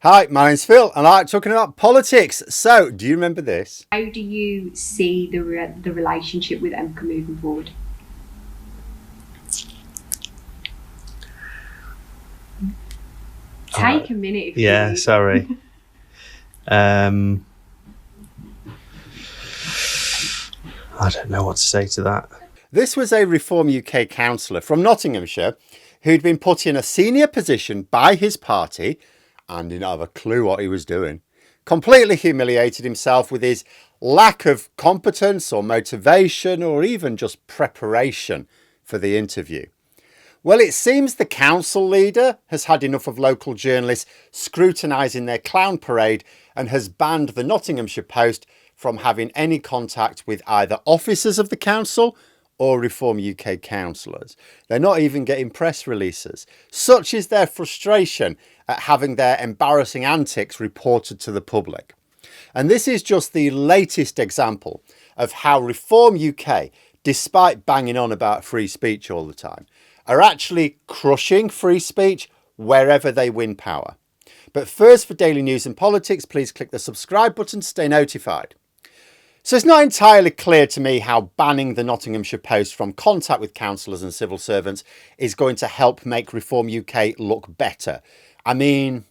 Hi, my name's Phil, and I like talking about politics. So, do you remember this? How do you see the relationship with Emka moving forward? Take a minute if you Yeah, need. sorry. I don't know what to say to that. This was a Reform UK councillor from Nottinghamshire who'd been put in a senior position by his party and didn't have a clue what he was doing. Completely humiliated himself with his lack of competence or motivation or even just preparation for the interview. Well, it seems the council leader has had enough of local journalists scrutinising their clown parade and has banned the Nottinghamshire Post from having any contact with either officers of the council or Reform UK councillors. They're not even getting press releases. Such is their frustration at having their embarrassing antics reported to the public. And this is just the latest example of how Reform UK, despite banging on about free speech all the time, are actually crushing free speech wherever they win power. But first, for daily news and politics, please click the subscribe button to stay notified. So it's not entirely clear to me how banning the Nottinghamshire Post from contact with councillors and civil servants is going to help make Reform UK look better. I mean,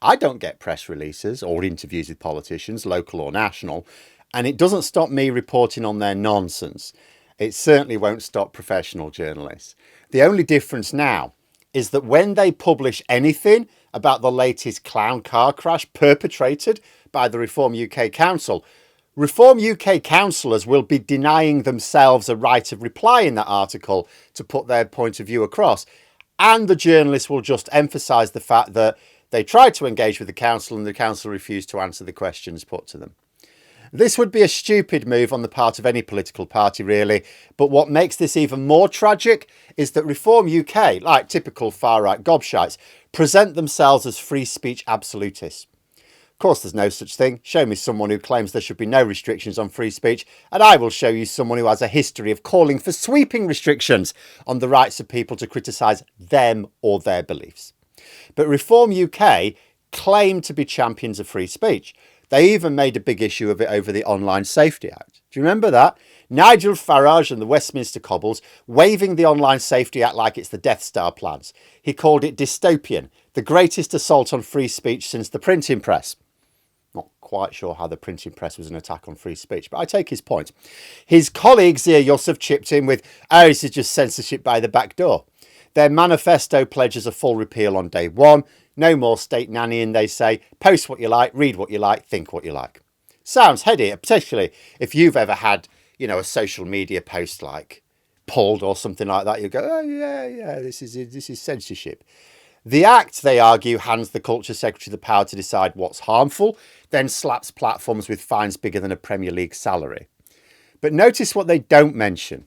I don't get press releases or interviews with politicians, local or national, and it doesn't stop me reporting on their nonsense. It certainly won't stop professional journalists. The only difference now is that when they publish anything about the latest clown car crash perpetrated by the Reform UK Council, Reform UK councillors will be denying themselves a right of reply in that article to put their point of view across. And the journalists will just emphasise the fact that they tried to engage with the council and the council refused to answer the questions put to them. This would be a stupid move on the part of any political party, really. But what makes this even more tragic is that Reform UK, like typical far-right gobshites, present themselves as free speech absolutists. Of course, there's no such thing. Show me someone who claims there should be no restrictions on free speech, and I will show you someone who has a history of calling for sweeping restrictions on the rights of people to criticise them or their beliefs. But Reform UK claim to be champions of free speech. They even made a big issue of it over the Online Safety Act. Do you remember that? Nigel Farage and the Westminster Cobbles waving the Online Safety Act like it's the Death Star plans. He called it dystopian, the greatest assault on free speech since the printing press. Not quite sure how the printing press was an attack on free speech, but I take his point. His colleagues here, Yusuf, chipped in with, oh, this is just censorship by the back door. Their manifesto pledges a full repeal on day one. No more state nannying, they say. Post what you like, read what you like, think what you like. Sounds heady, particularly if you've ever had, a social media post like pulled or something like that. You go, oh, yeah, this is censorship. The Act, they argue, hands the Culture Secretary the power to decide what's harmful, then slaps platforms with fines bigger than a Premier League salary. But notice what they don't mention.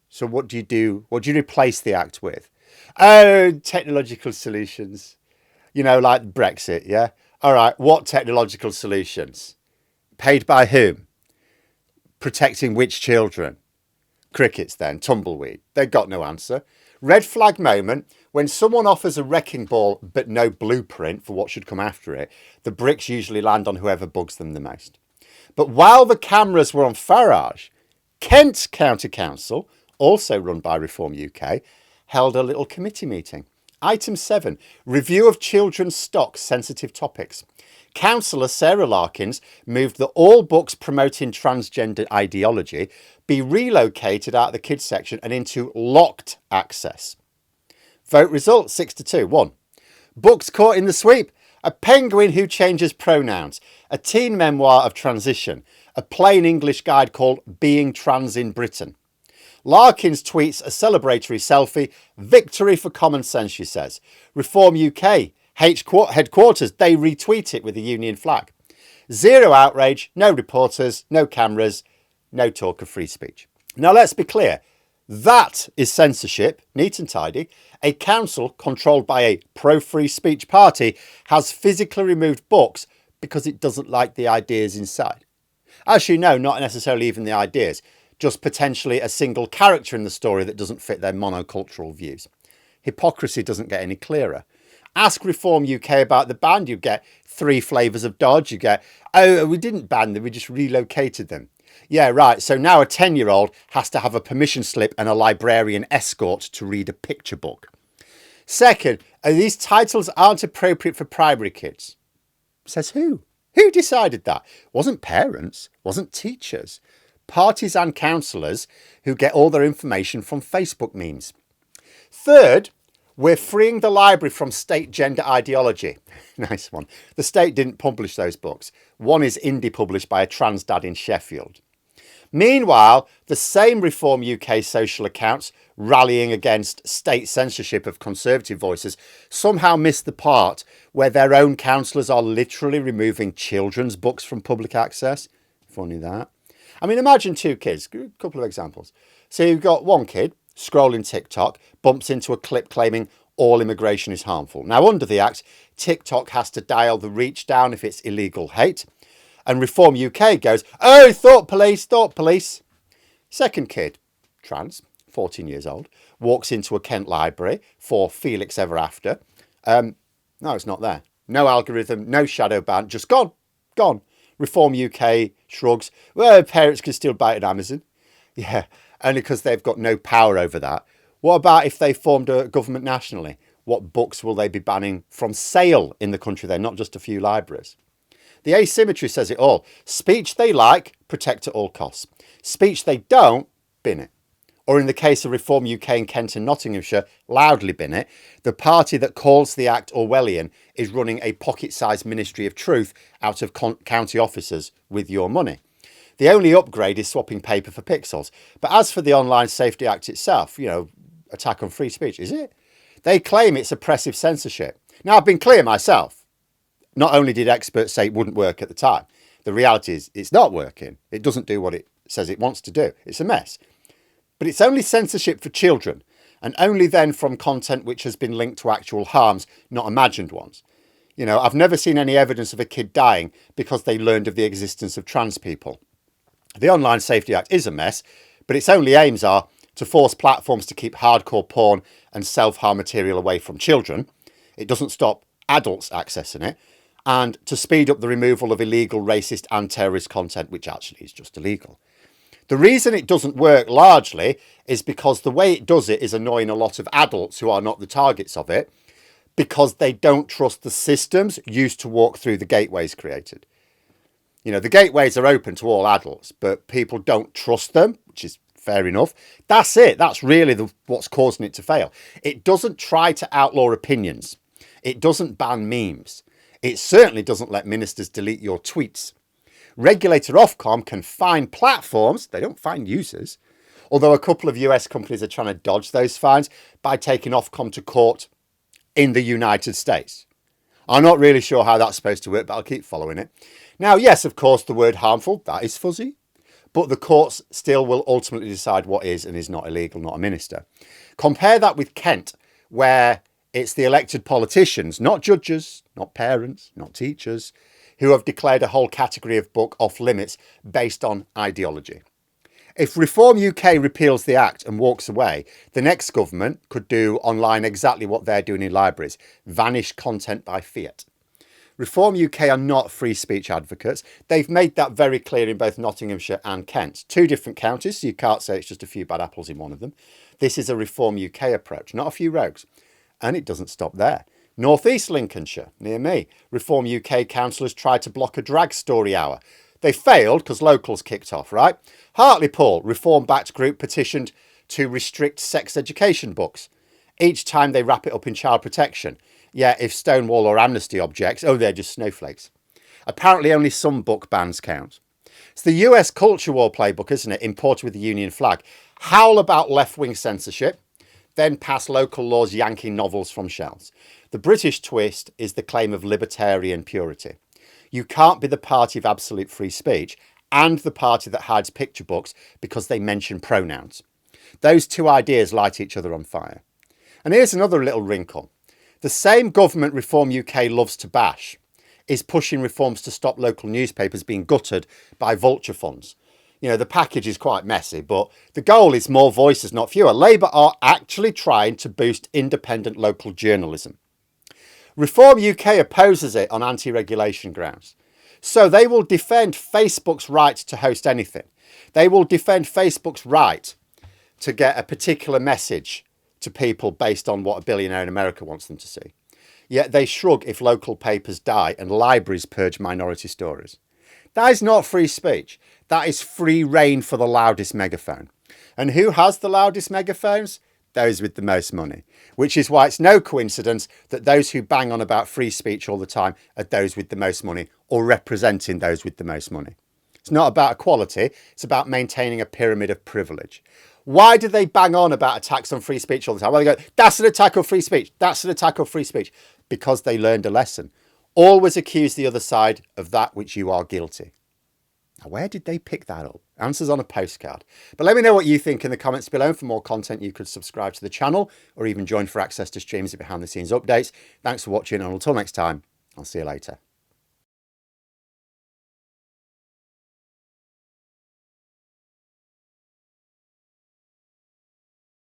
So what do you do? What do you replace the Act with? Oh, technological solutions. Like Brexit, yeah? All right, what technological solutions? Paid by whom? Protecting which children? Crickets then, tumbleweed. They've got no answer. Red flag moment, when someone offers a wrecking ball but no blueprint for what should come after it, the bricks usually land on whoever bugs them the most. But while the cameras were on Farage, Kent County Council, also run by Reform UK, held a little committee meeting. Item 7, review of children's stock sensitive topics. Councillor Sarah Larkins moved that all books promoting transgender ideology be relocated out of the kids section and into locked access. Vote result 6-2. 1. Books caught in the sweep. A Penguin Who Changes Pronouns. A teen memoir of transition. A plain English guide called Being Trans in Britain. Larkins tweets a celebratory selfie. Victory for common sense, she says. Reform UK headquarters, they retweet it with the Union flag. Zero outrage, no reporters, no cameras, no talk of free speech. Now let's be clear. That is censorship, neat and tidy. A council controlled by a pro-free speech party has physically removed books because it doesn't like the ideas inside. As you know, not necessarily even the ideas, just potentially a single character in the story that doesn't fit their monocultural views. Hypocrisy doesn't get any clearer. Ask Reform UK about the ban. You get 3 flavours of dodge. You get, oh, we didn't ban them, we just relocated them. Yeah, right. So now a 10-year-old has to have a permission slip and a librarian escort to read a picture book. Second, these titles aren't appropriate for primary kids. Says who? Who decided that? Wasn't parents, wasn't teachers. Parties and counsellors who get all their information from Facebook memes. Third, we're freeing the library from state gender ideology. Nice one. The state didn't publish those books. One is indie published by a trans dad in Sheffield. Meanwhile, the same Reform UK social accounts rallying against state censorship of conservative voices somehow miss the part where their own counsellors are literally removing children's books from public access. Funny that. I mean, imagine 2 kids, a couple of examples. So you've got one kid scrolling TikTok, bumps into a clip claiming all immigration is harmful. Now, under the Act, TikTok has to dial the reach down if it's illegal hate. And Reform UK goes, oh, thought police. Second kid, trans, 14 years old, walks into a Kent library for Felix Ever After. No, it's not there. No algorithm, no shadow ban, just gone. Reform UK shrugs. Well, parents can still buy it on Amazon. Yeah, only because they've got no power over that. What about if they formed a government nationally? What books will they be banning from sale in the country then, not just a few libraries? The asymmetry says it all. Speech they like, protect at all costs. Speech they don't, bin it. Or in the case of Reform UK in Kent and Nottinghamshire, loudly bin it. The party that calls the Act Orwellian is running a pocket-sized Ministry of Truth out of county officers with your money. The only upgrade is swapping paper for pixels. But as for the Online Safety Act itself, attack on free speech, is it? They claim it's oppressive censorship. Now, I've been clear myself. Not only did experts say it wouldn't work at the time, the reality is it's not working. It doesn't do what it says it wants to do. It's a mess. But it's only censorship for children, and only then from content which has been linked to actual harms, not imagined ones. I've never seen any evidence of a kid dying because they learned of the existence of trans people. The Online Safety Act is a mess, but its only aims are to force platforms to keep hardcore porn and self-harm material away from children. It doesn't stop adults accessing it. And to speed up the removal of illegal, racist and terrorist content, which actually is just illegal. The reason it doesn't work largely is because the way it does it is annoying a lot of adults who are not the targets of it, because they don't trust the systems used to walk through the gateways created. The gateways are open to all adults, but people don't trust them, which is fair enough. That's it. That's really what's causing it to fail. It doesn't try to outlaw opinions. It doesn't ban memes. It certainly doesn't let ministers delete your tweets. Regulator Ofcom can fine platforms, they don't fine users, although a couple of US companies are trying to dodge those fines by taking Ofcom to court in the United States. I'm not really sure how that's supposed to work, but I'll keep following it. Now, yes, of course, the word harmful, that is fuzzy, but the courts still will ultimately decide what is and is not illegal, not a minister. Compare that with Kent, where it's the elected politicians, not judges, not parents, not teachers, who have declared a whole category of book off limits based on ideology. If Reform UK repeals the Act and walks away, the next government could do online exactly what they're doing in libraries, vanish content by fiat. Reform UK are not free speech advocates. They've made that very clear in both Nottinghamshire and Kent. 2 different counties, so you can't say it's just a few bad apples in one of them. This is a Reform UK approach, not a few rogues. And it doesn't stop there. North East Lincolnshire, near me, Reform UK councillors tried to block a drag story hour. They failed because locals kicked off, right? Hartlepool, Reform-backed group, petitioned to restrict sex education books. Each time they wrap it up in child protection. Yeah, if Stonewall or Amnesty objects, oh, they're just snowflakes. Apparently only some book bans count. It's the US culture war playbook, isn't it? Imported with the Union flag. Howl about left-wing censorship, then pass local laws yanking novels from shelves. The British twist is the claim of libertarian purity. You can't be the party of absolute free speech and the party that hides picture books because they mention pronouns. Those 2 ideas light each other on fire. And here's another little wrinkle. The same government Reform UK loves to bash is pushing reforms to stop local newspapers being gutted by vulture funds. The package is quite messy, but the goal is more voices, not fewer. Labour are actually trying to boost independent local journalism. Reform UK opposes it on anti-regulation grounds. So they will defend Facebook's right to host anything. They will defend Facebook's right to get a particular message to people based on what a billionaire in America wants them to see. Yet they shrug if local papers die and libraries purge minority stories. That is not free speech. That is free rein for the loudest megaphone. And who has the loudest megaphones? Those with the most money. Which is why it's no coincidence that those who bang on about free speech all the time are those with the most money, or representing those with the most money. It's not about equality. It's about maintaining a pyramid of privilege. Why do they bang on about attacks on free speech all the time? Well, they go, that's an attack on free speech. That's an attack on free speech. Because they learned a lesson. Always accuse the other side of that which you are guilty. Now, where did they pick that up? Answers on a postcard. But let me know what you think in the comments below. And for more content, you could subscribe to the channel or even join for access to streams and behind the scenes updates. Thanks for watching, and until next time, I'll see you later.